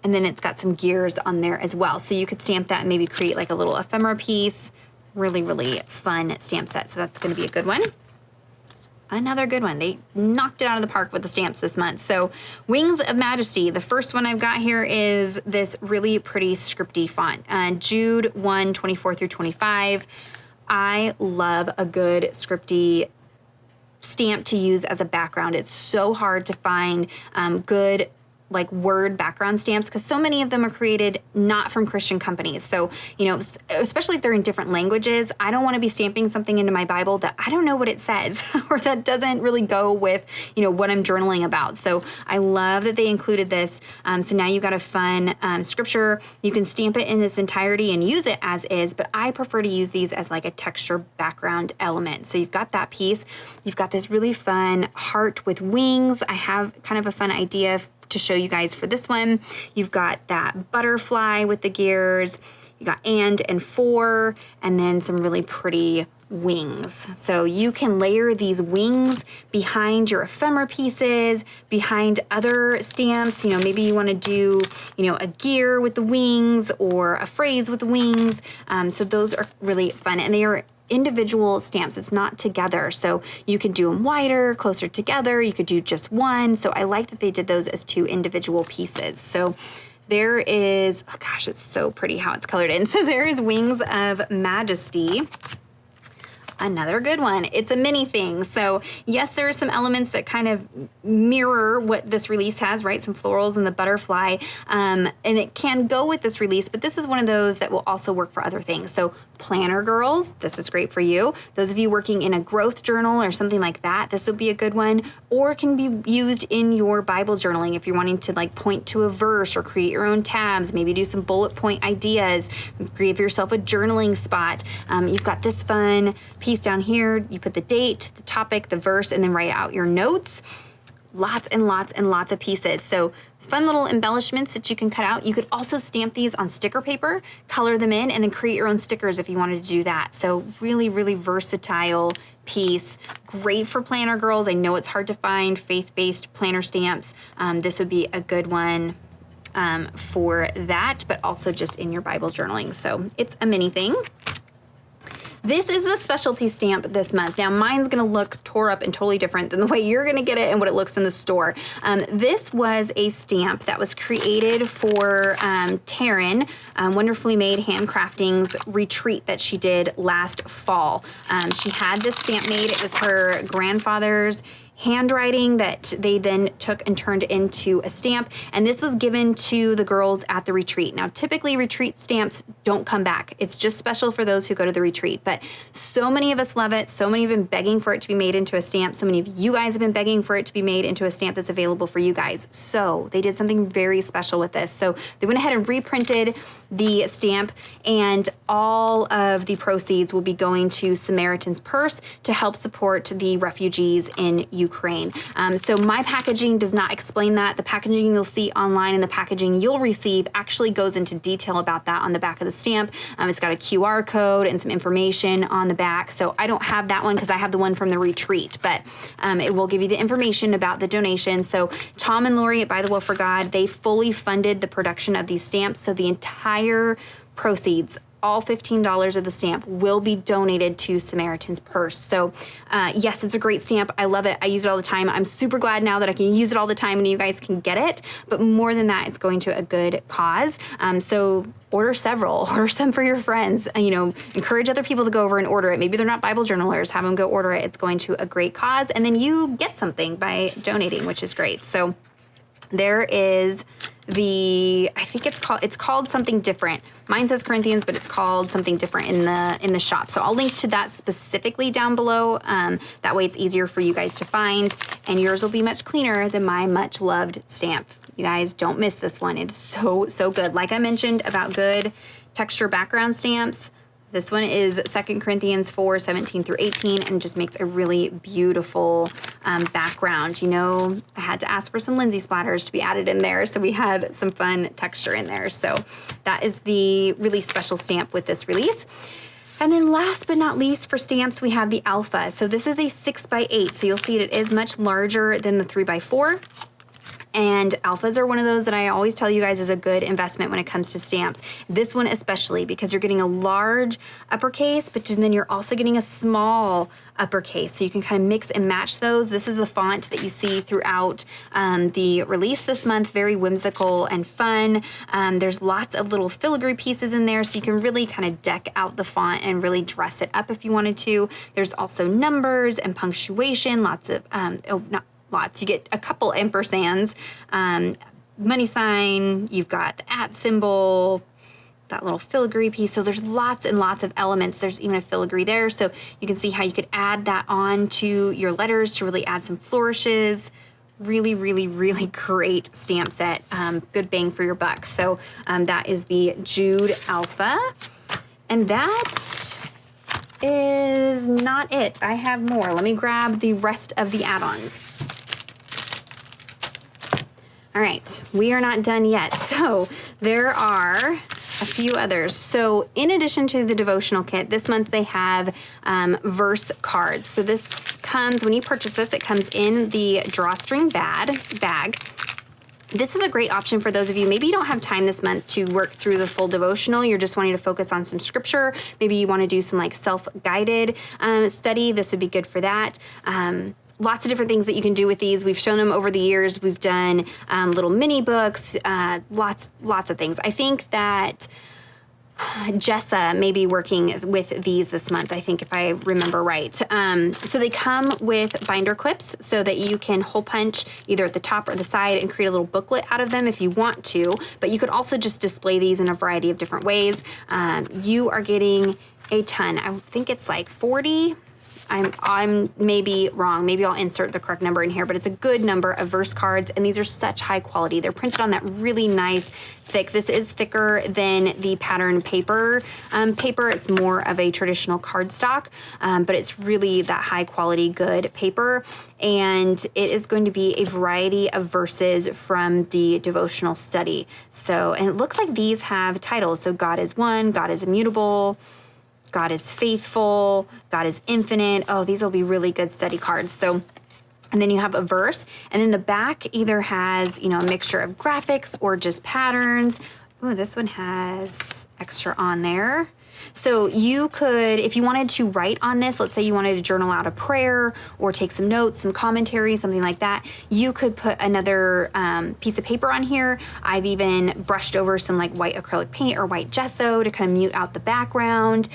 A: And then it's got some gears on there as well. So you could stamp that and maybe create like a little ephemera piece. Really, really fun stamp set. So that's going to be a good one. Another good one. They knocked it out of the park with the stamps this month. So Wings of Majesty. The first one I've got here is this really pretty scripty font. Jude 1, 24 through 25. I love a good scripty stamp to use as a background. It's so hard to find good like word background stamps, because so many of them are created not from Christian companies. So, especially if they're in different languages, I don't want to be stamping something into my Bible that I don't know what it says or that doesn't really go with, what I'm journaling about. So I love that they included this. So now you've got a fun scripture. You can stamp it in its entirety and use it as is, but I prefer to use these as like a texture background element. So you've got that piece. You've got this really fun heart with wings. I have kind of a fun idea to show you guys for this one. You've got that butterfly with the gears. You got and for, and then some really pretty wings. So you can layer these wings behind your ephemera pieces, behind other stamps. Maybe you want to do, a gear with the wings or a phrase with the wings. So those are really fun, and they are individual stamps. It's not together. So you could do them wider, closer together. You could do just one. So I like that they did those as two individual pieces. So there is, oh gosh, it's so pretty how it's colored in. So there is Wings of Majesty. Another good one. It's a mini thing. So yes, there are some elements that kind of mirror what this release has, right? Some florals and the butterfly. And it can go with this release, but this is one of those that will also work for other things. So planner girls, this is great for you. Those of you working in a growth journal or something like that, this will be a good one. Or can be used in your Bible journaling if you're wanting to like point to a verse or create your own tabs, maybe do some bullet point ideas, give yourself a journaling spot. You've got this fun piece down here. You put the date, the topic, the verse, and then write out your notes. Lots and lots and lots of pieces. So fun little embellishments that you can cut out. You could also stamp these on sticker paper, color them in, and then create your own stickers if you wanted to do that. So really, really versatile piece. Great for planner girls. I know it's hard to find faith-based planner stamps. This would be a good one for that, but also just in your Bible journaling. So it's a mini thing. This is the specialty stamp this month. Now mine's gonna look tore up and totally different than the way you're gonna get it and what it looks in the store. This was a stamp that was created for Taryn, Wonderfully Made Handcrafting's retreat that she did last fall. She had this stamp made. It was her grandfather's handwriting that they then took and turned into a stamp, and this was given to the girls at the retreat. Now typically retreat stamps don't come back. It's just special for those who go to the retreat, but so many of us love it. So many have been begging for it to be made into a stamp. So many of you guys have been begging for it to be made into a stamp that's available for you guys. So they did something very special with this. So they went ahead and reprinted the stamp, and all of the proceeds will be going to Samaritan's Purse to help support the refugees in Ukraine. So my packaging does not explain that. The packaging you'll see online and the packaging you'll receive actually goes into detail about that on the back of the stamp. It's got a QR code and some information on the back. So I don't have that one because I have the one from the retreat, but it will give you the information about the donation. So Tom and Lori at ByTheWell4God, they fully funded the production of these stamps. So the entire proceeds, all $15 of the stamp, will be donated to Samaritan's Purse. So yes, it's a great stamp. I love it. I use it all the time. I'm super glad now that I can use it all the time and you guys can get it. But more than that, it's going to a good cause. So order several, order some for your friends. Encourage other people to go over and order it. Maybe they're not Bible journalers. Have them go order it. It's going to a great cause. And then you get something by donating, which is great. So there is I think it's called something different. Mine says Corinthians, but it's called something different in the shop. So I'll link to that specifically down below. That way it's easier for you guys to find, and yours will be much cleaner than my much loved stamp. You guys don't miss this one. It's so, so good. Like I mentioned about good texture background stamps, this one is 2 Corinthians 4:17-18, and just makes a really beautiful background. I had to ask for some Lindsey splatters to be added in there, so we had some fun texture in there. So that is the really special stamp with this release. And then last but not least for stamps, we have the Alpha. So this is a 6x8, so you'll see it is much larger than the 3x4. And alphas are one of those that I always tell you guys is a good investment when it comes to stamps. This one especially, because you're getting a large uppercase, but then you're also getting a small uppercase. So you can kind of mix and match those. This is the font that you see throughout the release this month. Very whimsical and fun. There's lots of little filigree pieces in there, so you can really kind of deck out the font and really dress it up if you wanted to. There's also numbers and punctuation, lots of, you get a couple ampersands, money sign, you've got the @ symbol, that little filigree piece. So there's lots and lots of elements. There's even a filigree there. So you can see how you could add that on to your letters to really add some flourishes. Really, really, really great stamp set. Good bang for your buck. So that is the Jude Alpha. And that is not it. I have more. Let me grab the rest of the add-ons. All right, we are not done yet. So there are a few others. So in addition to the devotional kit, this month they have verse cards. So this comes, when you purchase this, it comes in the drawstring bag. This is a great option for those of you, maybe you don't have time this month to work through the full devotional. You're just wanting to focus on some scripture. Maybe you want to do some like self-guided study. This would be good for that. Lots of different things that you can do with these. We've shown them over the years. We've done little mini books, lots of things. I think that Jessa may be working with these this month, I think, if I remember right. So they come with binder clips so that you can hole punch either at the top or the side and create a little booklet out of them if you want to. But you could also just display these in a variety of different ways. You are getting a ton. I think it's like 40. I'm maybe wrong. Maybe I'll insert the correct number in here, but it's a good number of verse cards, and these are such high quality. They're printed on that really nice thick. This is thicker than the pattern paper. It's more of a traditional cardstock, but it's really that high quality, good paper. And it is going to be a variety of verses from the devotional study. So, and it looks like these have titles. So God is one, God is immutable, God is faithful, God is infinite. Oh, these will be really good study cards. So, and then you have a verse, and then the back either has, a mixture of graphics or just patterns. Oh, this one has extra on there. So you could, if you wanted to write on this, let's say you wanted to journal out a prayer or take some notes, some commentary, something like that, you could put another piece of paper on here. I've even brushed over some like white acrylic paint or white gesso to kind of mute out the background,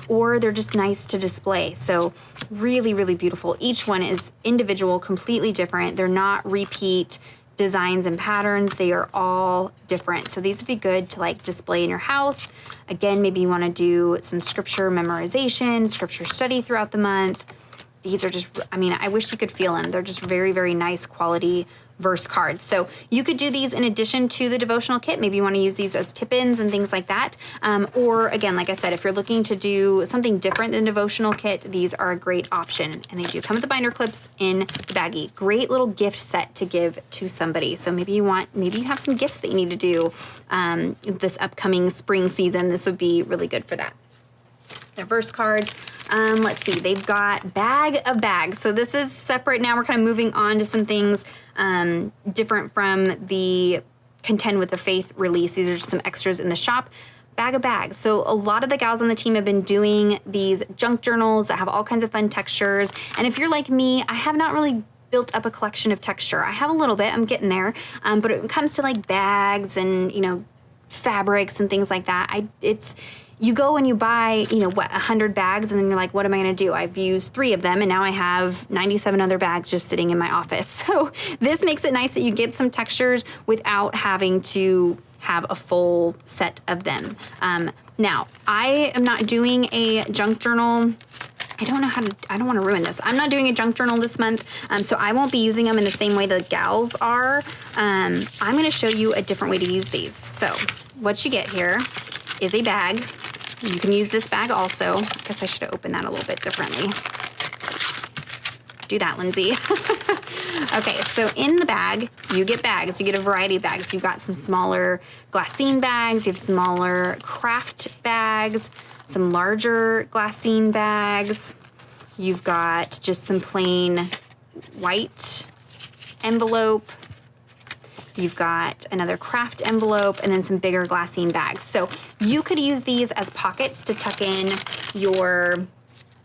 A: or they're just nice to display. So really, really beautiful. Each one is individual, completely different. They're not repeat designs and patterns. They are all different. So these would be good to like display in your house. Again, maybe you want to do some scripture memorization, scripture study throughout the month. These are just, I wish you could feel them. They're just very, very nice quality verse cards. So you could do these in addition to the devotional kit. Maybe you want to use these as tip-ins and things like that. Or again, like I said, if you're looking to do something different than devotional kit, these are a great option. And they do come with the binder clips in the baggie. Great little gift set to give to somebody. So maybe you have some gifts that you need to do this upcoming spring season. This would be really good for that. Their verse cards. Let's see, they've got bag of bags. So this is separate now. We're kind of moving on to some things different from the Contend with the Faith release. These are just some extras in the shop. Bag of bags. So a lot of the gals on the team have been doing these junk journals that have all kinds of fun textures. And if you're like me, I have not really built up a collection of texture. I have a little bit, I'm getting there. But when it comes to like bags and, fabrics and things like that, you go and you buy, 100 bags, and then you're like, what am I going to do? I've used 3 of them, and now I have 97 other bags just sitting in my office. So this makes it nice that you get some textures without having to have a full set of them. Now, I am not doing a junk journal. I don't want to ruin this. I'm not doing a junk journal this month, so I won't be using them in the same way the gals are. I'm going to show you a different way to use these. So what you get here is a bag. You can use this bag also. I guess I should have opened that a little bit differently. Do that, Lindsay. Okay, so in the bag, you get bags. You get a variety of bags. You've got some smaller glassine bags. You have smaller craft bags, some larger glassine bags. You've got just some plain white envelope. You've got another craft envelope, and then some bigger glassine bags. So you could use these as pockets to tuck in your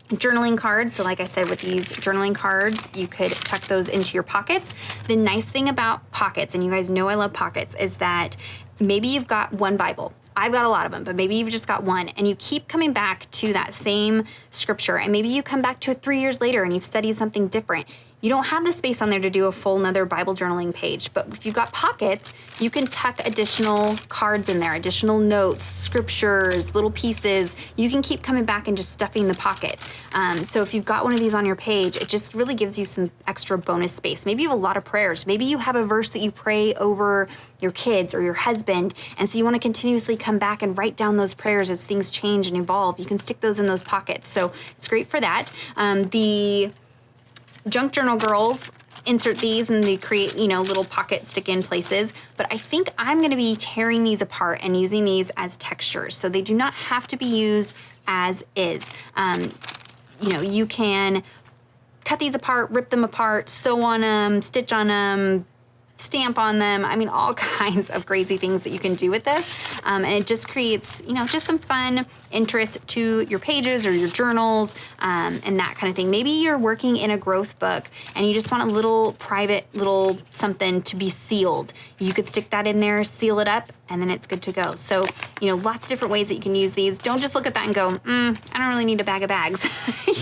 A: journaling cards. So like I said, with these journaling cards, you could tuck those into your pockets. The nice thing about pockets, and you guys know I love pockets, is that maybe you've got one Bible. I've got a lot of them, but maybe you've just got one, and you keep coming back to that same scripture, and maybe you come back to it 3 years later and you've studied something different. you don't have the space on there to do a full another Bible journaling page. But if you've got pockets, you can tuck additional cards in there, additional notes, scriptures, little pieces. You can keep coming back and just stuffing the pocket. So if you've got one of these on your page, it just really gives you some extra bonus space. Maybe you have a lot of prayers. Maybe you have a verse that you pray over your kids or your husband, and so you want to continuously come back and write down those prayers as things change and evolve. You can stick those in those pockets. So it's great for that. The junk journal girls insert these and they create, little pocket stick-in places. But I think I'm going to be tearing these apart and using these as textures. So they do not have to be used as is. You can cut these apart, rip them apart, sew on them, stitch on them, stamp on them. I mean, all kinds of crazy things that you can do with this. And it just creates, just some fun interest to your pages or your journals, and that kind of thing. Maybe you're working in a growth book and you just want a little private little something to be sealed. You could stick that in there, seal it up, and then it's good to go. So, lots of different ways that you can use these. Don't just look at that and go, I don't really need a bag of bags.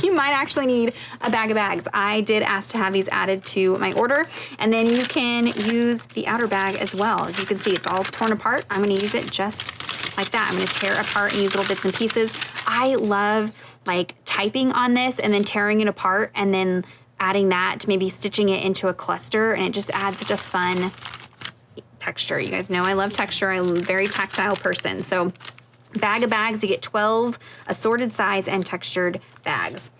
A: You might actually need a bag of bags. I did ask to have these added to my order, and then you can use the outer bag as well. As you can see, it's all torn apart. I'm gonna use it just like that. I'm gonna tear apart and use little bits and pieces. I love typing on this and then tearing it apart and then adding that, maybe stitching it into a cluster, and it just adds such a fun texture. You guys know I love texture. I'm a very tactile person. So bag of bags, you get 12 assorted size and textured bags.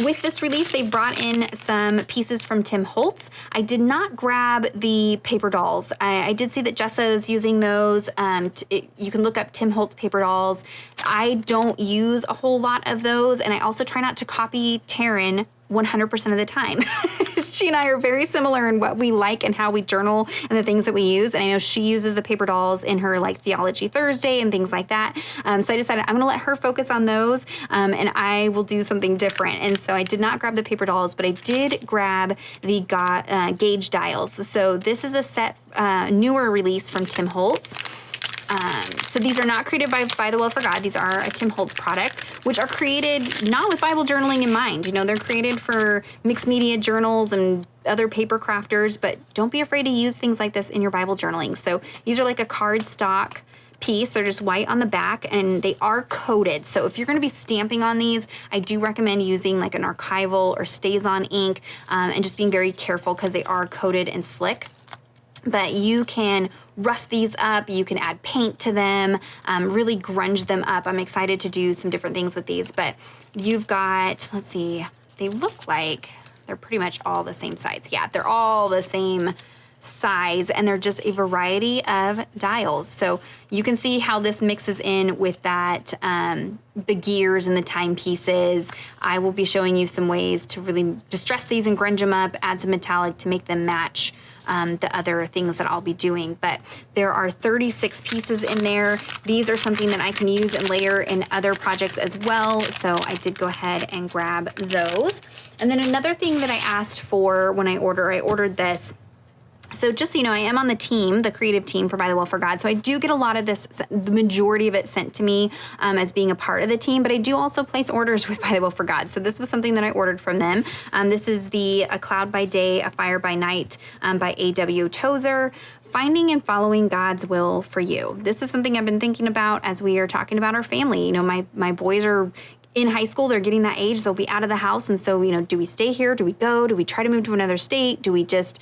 A: With this release, they brought in some pieces from Tim Holtz. I did not grab the paper dolls. I did see that Jessa is using those. You can look up Tim Holtz paper dolls. I don't use a whole lot of those, and I also try not to copy Taryn 100% of the time. She and I are very similar in what we like and how we journal and the things that we use. And I know she uses the paper dolls in her Theology Thursday and things like that. So I decided I'm going to let her focus on those, and I will do something different. And so I did not grab the paper dolls, but I did grab the gauge dials. So this is a set newer release from Tim Holtz. So these are not created by ByTheWell4God. These are a Tim Holtz product, which are created not with Bible journaling in mind. They're created for mixed media journals and other paper crafters, but don't be afraid to use things like this in your Bible journaling. So these are like a cardstock piece. They're just white on the back, and they are coated. So if you're going to be stamping on these, I do recommend using an archival or stays-on ink, and just being very careful because they are coated and slick. But you can rough these up, you can add paint to them, really grunge them up. I'm excited to do some different things with these, but you've got, let's see, they look like they're pretty much all the same size. Yeah, they're all the same size, and they're just a variety of dials. So you can see how this mixes in with that, the gears and the timepieces. I will be showing you some ways to really distress these and grunge them up, add some metallic to make them match the other things that I'll be doing. But there are 36 pieces in there. These are something that I can use and layer in other projects as well. So I did go ahead and grab those. And then another thing that I asked for when I ordered this. So just so you know, I am on the team, the creative team for ByTheWell4God. So I do get a lot of this, the majority of it sent to me as being a part of the team, but I do also place orders with ByTheWell4God. So this was something that I ordered from them. This is A Cloud by Day, A Fire by Night by A.W. Tozer. Finding and following God's will for you. This is something I've been thinking about as we are talking about our family. My boys are in high school. They're getting that age. They'll be out of the house. And so, do we stay here? Do we go? Do we try to move to another state? Do we just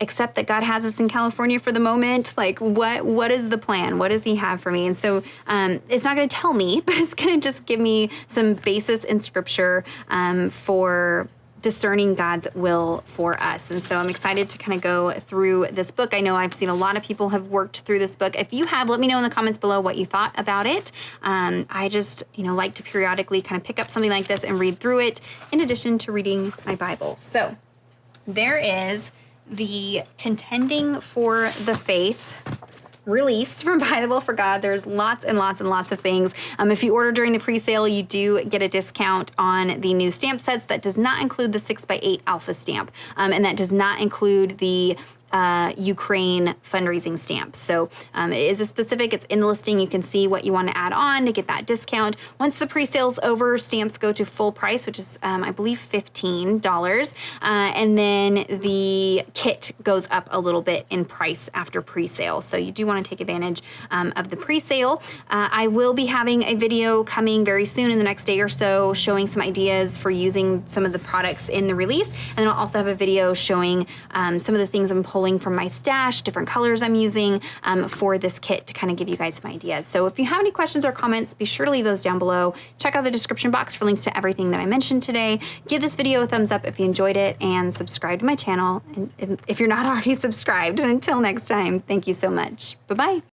A: accept that God has us in California for the moment? What is the plan? What does he have for me? And so it's not going to tell me, but it's going to just give me some basis in scripture for discerning God's will for us. And so I'm excited to kind of go through this book. I know I've seen a lot of people have worked through this book. If you have, let me know in the comments below what you thought about it. I just, like to periodically kind of pick up something like this and read through it in addition to reading my Bible. So there is the Contending for the Faith release from ByTheWell4God. There's lots and lots and lots of things. If you order during the pre-sale, you do get a discount on the new stamp sets. That does not include the 6x8 alpha stamp, and that does not include the Ukraine fundraising stamp. So it is a specific, it's in the listing. You can see what you want to add on to get that discount. Once the pre-sale's over, stamps go to full price, which is, I believe, $15. And then the kit goes up a little bit in price after pre-sale. So you do want to take advantage of the pre-sale. I will be having a video coming very soon in the next day or so showing some ideas for using some of the products in the release. And then I'll also have a video showing some of the things I'm pulling from my stash, different colors I'm using for this kit to kind of give you guys some ideas. So if you have any questions or comments, be sure to leave those down below. Check out the description box for links to everything that I mentioned today. Give this video a thumbs up if you enjoyed it, and subscribe to my channel and if you're not already subscribed. And until next time, thank you so much. Bye-bye.